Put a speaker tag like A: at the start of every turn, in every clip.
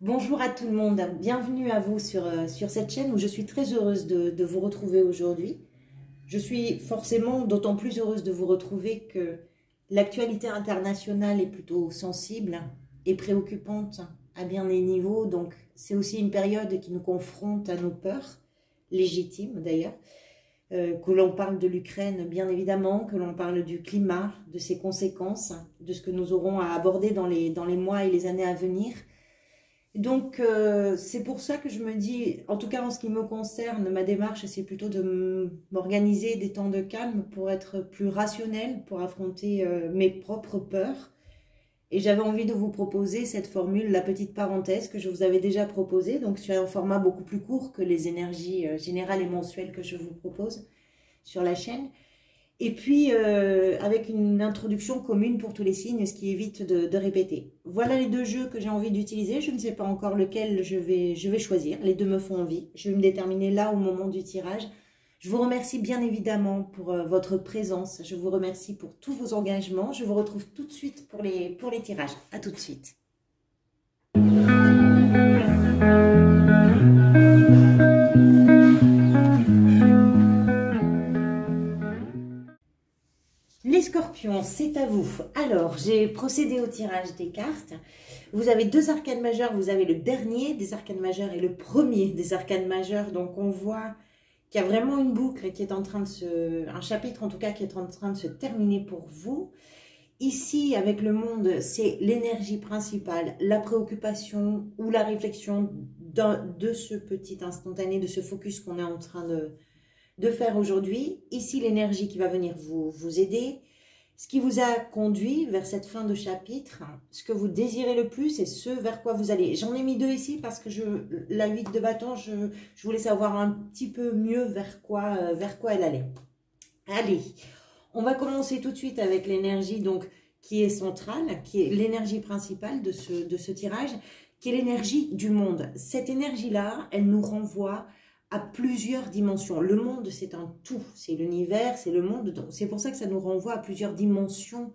A: Bonjour à tout le monde, bienvenue à vous sur cette chaîne où je suis très heureuse de vous retrouver aujourd'hui. Je suis forcément d'autant plus heureuse de vous retrouver que l'actualité internationale est plutôt sensible et préoccupante à bien des niveaux. Donc c'est aussi une période qui nous confronte à nos peurs, légitimes d'ailleurs. Que l'on parle de l'Ukraine bien évidemment, que l'on parle du climat, de ses conséquences, de ce que nous aurons à aborder dans les mois et les années à venir. Donc, c'est pour ça que je me dis, en tout cas en ce qui me concerne, ma démarche, c'est plutôt de m'organiser des temps de calme pour être plus rationnelle, pour affronter mes propres peurs. Et j'avais envie de vous proposer cette formule, la petite parenthèse que je vous avais déjà proposée, donc sur un format beaucoup plus court que les énergies générales et mensuelles que je vous propose sur la chaîne. Et puis, avec une introduction commune pour tous les signes, ce qui évite de répéter. Voilà les deux jeux que j'ai envie d'utiliser. Je ne sais pas encore lequel je vais choisir. Les deux me font envie. Je vais me déterminer là au moment du tirage. Je vous remercie bien évidemment pour votre présence. Je vous remercie pour tous vos engagements. Je vous retrouve tout de suite pour les tirages. À tout de suite. Les scorpions, c'est à vous. Alors, j'ai procédé au tirage des cartes. Vous avez deux arcanes majeures. Vous avez le dernier des arcanes majeures et le premier des arcanes majeures. Donc, on voit qu'il y a vraiment une boucle qui est en train de un chapitre en tout cas qui est en train de se terminer pour vous. Ici, avec le monde, c'est l'énergie principale, la préoccupation ou la réflexion de ce petit instantané, de ce focus qu'on est en train de faire aujourd'hui. Ici, l'énergie qui va venir vous aider. Ce qui vous a conduit vers cette fin de chapitre, ce que vous désirez le plus et ce vers quoi vous allez. J'en ai mis deux ici parce que la 8 de bâton, je voulais savoir un petit peu mieux vers quoi elle allait. Allez, on va commencer tout de suite avec l'énergie donc qui est centrale, qui est l'énergie principale de ce tirage, qui est l'énergie du monde. Cette énergie-là, elle nous renvoie à plusieurs dimensions. Le monde, c'est un tout. C'est l'univers, c'est le monde. C'est pour ça que ça nous renvoie à plusieurs dimensions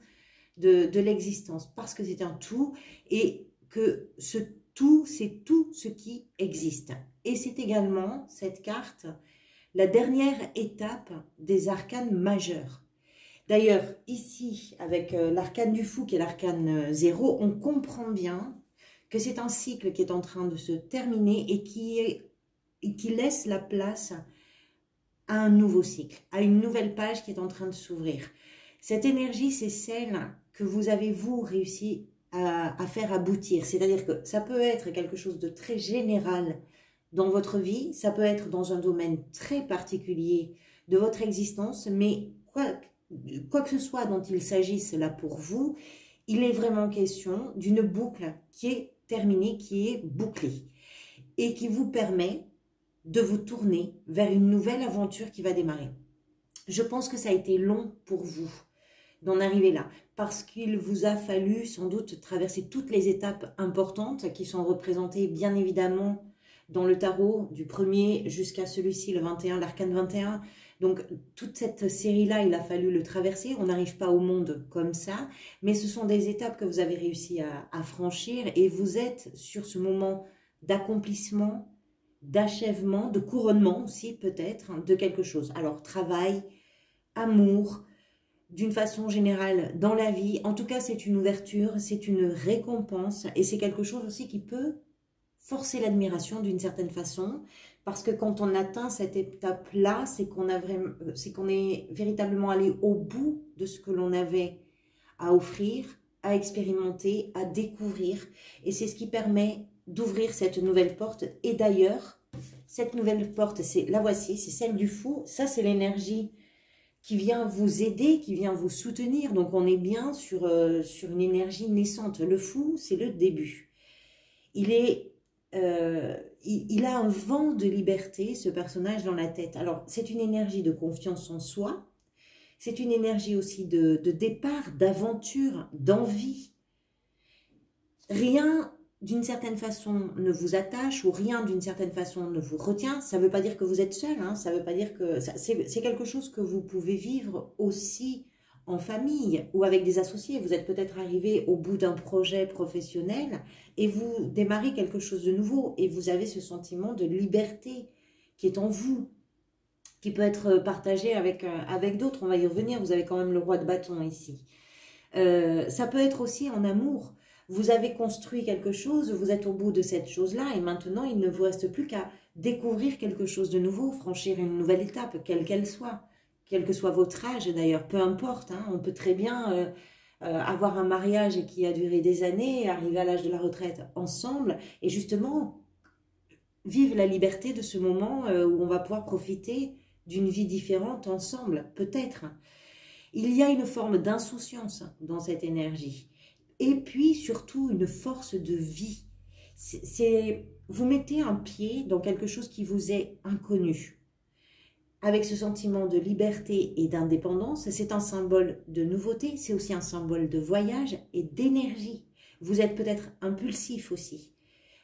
A: de l'existence. Parce que c'est un tout et que ce tout, c'est tout ce qui existe. Et c'est également, cette carte, la dernière étape des arcanes majeurs. D'ailleurs, ici, avec l'arcane du fou, qui est l'arcane 0, on comprend bien que c'est un cycle qui est en train de se terminer et qui laisse la place à un nouveau cycle, à une nouvelle page qui est en train de s'ouvrir. Cette énergie, c'est celle que vous avez, vous, réussi à faire aboutir. C'est-à-dire que ça peut être quelque chose de très général dans votre vie, ça peut être dans un domaine très particulier de votre existence, mais quoi que ce soit dont il s'agisse là pour vous, il est vraiment question d'une boucle qui est terminée, qui est bouclée et qui vous permet de vous tourner vers une nouvelle aventure qui va démarrer. Je pense que ça a été long pour vous d'en arriver là, parce qu'il vous a fallu sans doute traverser toutes les étapes importantes qui sont représentées bien évidemment dans le tarot, du premier jusqu'à celui-ci, le 21, l'arcane 21. Donc toute cette série-là, il a fallu le traverser. On n'arrive pas au monde comme ça, mais ce sont des étapes que vous avez réussi à franchir et vous êtes sur ce moment d'accomplissement, d'achèvement, de couronnement aussi peut-être, hein, de quelque chose. Alors travail, amour, d'une façon générale dans la vie. En tout cas, c'est une ouverture, c'est une récompense et c'est quelque chose aussi qui peut forcer l'admiration d'une certaine façon parce que quand on atteint cette étape-là, c'est qu'on est véritablement allé au bout de ce que l'on avait à offrir, à expérimenter, à découvrir et c'est ce qui permet d'ouvrir cette nouvelle porte. Et d'ailleurs, cette nouvelle porte, la voici, c'est celle du fou. Ça, c'est l'énergie qui vient vous aider, qui vient vous soutenir. Donc, on est bien sur une énergie naissante. Le fou, c'est le début. Il a un vent de liberté, ce personnage, dans la tête. Alors, c'est une énergie de confiance en soi. C'est une énergie aussi de départ, d'aventure, d'envie. Rien d'une certaine façon ne vous attache ou rien d'une certaine façon ne vous retient. Ça ne veut pas dire que vous êtes seul, hein, ça veut pas dire que... C'est quelque chose que vous pouvez vivre aussi en famille ou avec des associés. Vous êtes peut-être arrivé au bout d'un projet professionnel et vous démarrez quelque chose de nouveau et vous avez ce sentiment de liberté qui est en vous, qui peut être partagé avec d'autres. On va y revenir, vous avez quand même le roi de bâton ici. Ça peut être aussi en amour. Vous avez construit quelque chose, vous êtes au bout de cette chose-là et maintenant il ne vous reste plus qu'à découvrir quelque chose de nouveau, franchir une nouvelle étape, quelle qu'elle soit, quel que soit votre âge d'ailleurs, peu importe. Hein, on peut très bien avoir un mariage qui a duré des années, arriver à l'âge de la retraite ensemble et justement vivre la liberté de ce moment où on va pouvoir profiter d'une vie différente ensemble, peut-être. Il y a une forme d'insouciance dans cette énergie. Et puis, surtout, une force de vie. Vous mettez un pied dans quelque chose qui vous est inconnu. Avec ce sentiment de liberté et d'indépendance, c'est un symbole de nouveauté, c'est aussi un symbole de voyage et d'énergie. Vous êtes peut-être impulsif aussi.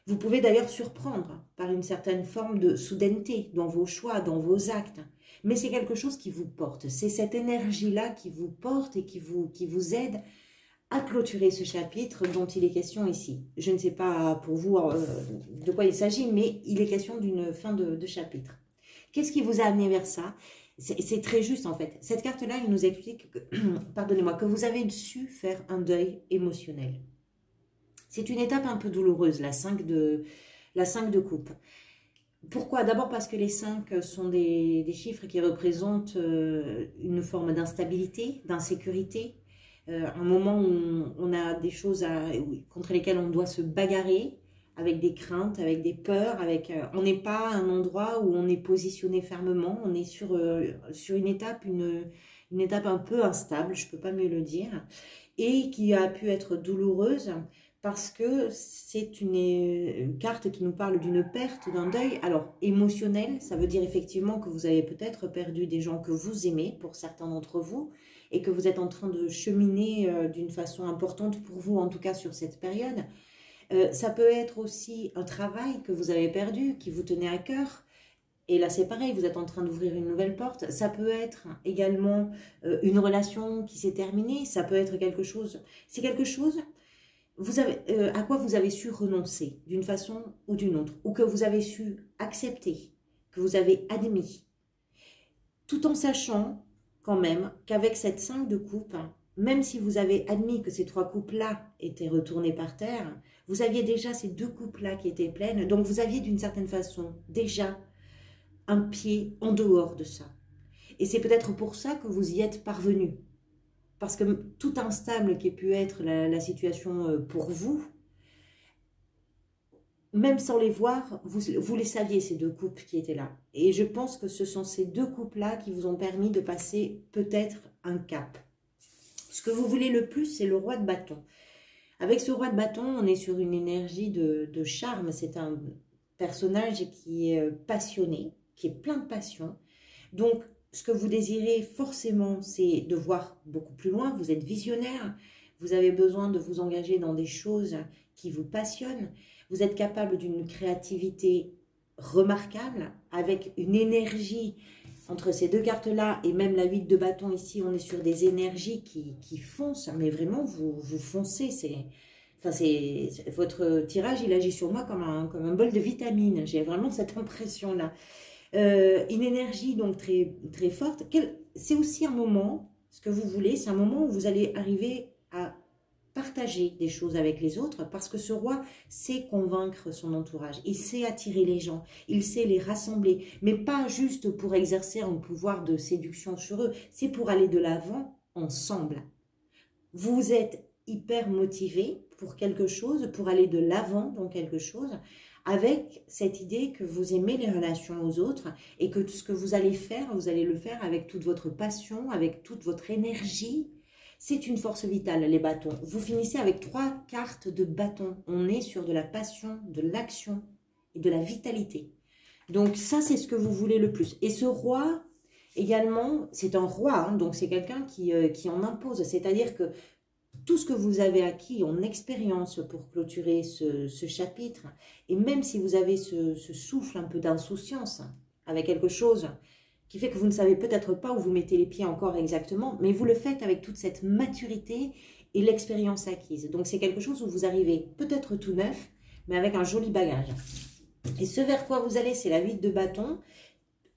A: Vous pouvez d'ailleurs surprendre par une certaine forme de soudaineté dans vos choix, dans vos actes. Mais c'est quelque chose qui vous porte. C'est cette énergie-là qui vous porte et qui vous aide à clôturer ce chapitre dont il est question ici. Je ne sais pas pour vous de quoi il s'agit, mais il est question d'une fin de chapitre. Qu'est-ce qui vous a amené vers ça? C'est très juste en fait. Cette carte-là, il nous explique que, pardonnez-moi, que vous avez su faire un deuil émotionnel. C'est une étape un peu douloureuse, la 5 de coupe. Pourquoi? D'abord parce que les 5 sont des chiffres qui représentent une forme d'instabilité, d'insécurité, un moment où on a des choses contre lesquelles on doit se bagarrer, avec des craintes, avec des peurs, on n'est pas à un endroit où on est positionné fermement, on est sur une étape, une étape un peu instable, je ne peux pas mieux le dire, et qui a pu être douloureuse, parce que c'est une carte qui nous parle d'une perte, d'un deuil. Alors, émotionnel, ça veut dire effectivement que vous avez peut-être perdu des gens que vous aimez, pour certains d'entre vous, et que vous êtes en train de cheminer d'une façon importante pour vous, en tout cas sur cette période. Ça peut être aussi un travail que vous avez perdu, qui vous tenait à cœur. Et là, c'est pareil, vous êtes en train d'ouvrir une nouvelle porte. Ça peut être également une relation qui s'est terminée. Ça peut être quelque chose... C'est quelque chose... à quoi vous avez su renoncer d'une façon ou d'une autre, ou que vous avez su accepter, que vous avez admis, tout en sachant quand même qu'avec cette 5 de coupe, même si vous avez admis que ces 3 coupes-là étaient retournées par terre, vous aviez déjà ces 2 coupes-là qui étaient pleines, donc vous aviez d'une certaine façon déjà un pied en dehors de ça. Et c'est peut-être pour ça que vous y êtes parvenu. Parce que tout instable qui ait pu être la situation pour vous, même sans les voir, vous les saviez, ces 2 coupes qui étaient là. Et je pense que ce sont ces 2 coupes-là qui vous ont permis de passer peut-être un cap. Ce que vous voulez le plus, c'est le roi de bâton. Avec ce roi de bâton, on est sur une énergie de charme. C'est un personnage qui est passionné, qui est plein de passion. Donc, ce que vous désirez forcément, c'est de voir beaucoup plus loin. Vous êtes visionnaire, vous avez besoin de vous engager dans des choses qui vous passionnent. Vous êtes capable d'une créativité remarquable, avec une énergie entre ces 2 cartes-là et même la 8 de bâton ici. On est sur des énergies qui foncent, mais vraiment, vous foncez. Votre tirage, il agit sur moi comme un bol de vitamines. J'ai vraiment cette impression-là. Une énergie donc très, très forte. C'est aussi un moment, ce que vous voulez, c'est un moment où vous allez arriver à partager des choses avec les autres, parce que ce roi sait convaincre son entourage, il sait attirer les gens, il sait les rassembler, mais pas juste pour exercer un pouvoir de séduction sur eux, c'est pour aller de l'avant ensemble. Vous êtes hyper motivé pour quelque chose, pour aller de l'avant dans quelque chose, avec cette idée que vous aimez les relations aux autres et que ce que vous allez faire, vous allez le faire avec toute votre passion, avec toute votre énergie. C'est une force vitale, les bâtons. Vous finissez avec 3 cartes de bâton. On est sur de la passion, de l'action et de la vitalité. Donc ça, c'est ce que vous voulez le plus. Et ce roi, également, c'est un roi, hein, donc c'est quelqu'un qui en impose. C'est-à-dire que tout ce que vous avez acquis en expérience pour clôturer ce chapitre, et même si vous avez ce souffle un peu d'insouciance avec quelque chose qui fait que vous ne savez peut-être pas où vous mettez les pieds encore exactement, mais vous le faites avec toute cette maturité et l'expérience acquise. Donc c'est quelque chose où vous arrivez peut-être tout neuf, mais avec un joli bagage. Et ce vers quoi vous allez, c'est la 8 de bâton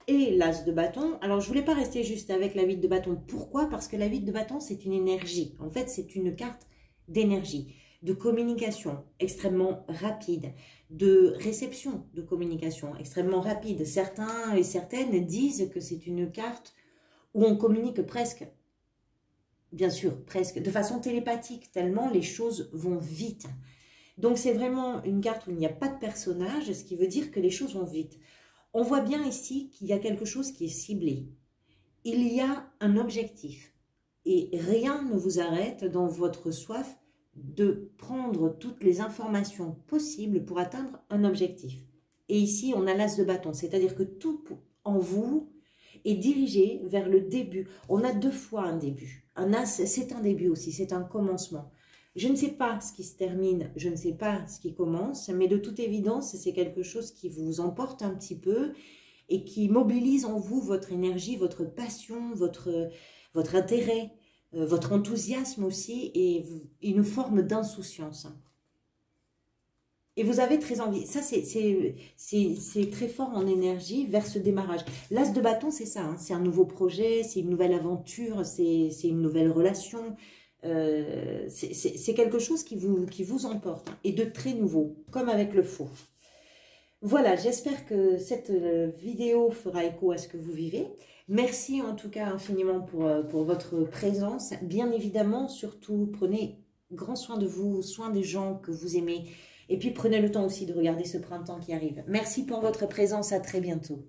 A: et l'as de bâton. Alors je ne voulais pas rester juste avec la 8 de bâton. Pourquoi? Parce que la 8 de bâton, c'est une énergie. En fait, c'est une carte d'énergie, de communication extrêmement rapide, de réception de communication extrêmement rapide. Certains et certaines disent que c'est une carte où on communique presque, bien sûr, presque, de façon télépathique, tellement les choses vont vite. Donc c'est vraiment une carte où il n'y a pas de personnage, ce qui veut dire que les choses vont vite. On voit bien ici qu'il y a quelque chose qui est ciblé. Il y a un objectif et rien ne vous arrête dans votre soif de prendre toutes les informations possibles pour atteindre un objectif. Et ici, on a l'as de bâton, c'est-à-dire que tout en vous est dirigé vers le début. On a deux fois un début. Un as, c'est un début aussi, c'est un commencement. Je ne sais pas ce qui se termine, je ne sais pas ce qui commence, mais de toute évidence, c'est quelque chose qui vous emporte un petit peu et qui mobilise en vous votre énergie, votre passion, votre intérêt, votre enthousiasme aussi et une forme d'insouciance. Et vous avez très envie, ça c'est très fort en énergie vers ce démarrage. L'as de bâton, c'est ça, hein, c'est un nouveau projet, c'est une nouvelle aventure, c'est une nouvelle relation. C'est quelque chose qui vous emporte et de très nouveau, comme avec le faux. Voilà, j'espère que cette vidéo fera écho à ce que vous vivez. Merci en tout cas infiniment pour votre présence. Bien évidemment, surtout, prenez grand soin de vous, soin des gens que vous aimez. Et puis prenez le temps aussi de regarder ce printemps qui arrive. Merci pour votre présence, à très bientôt.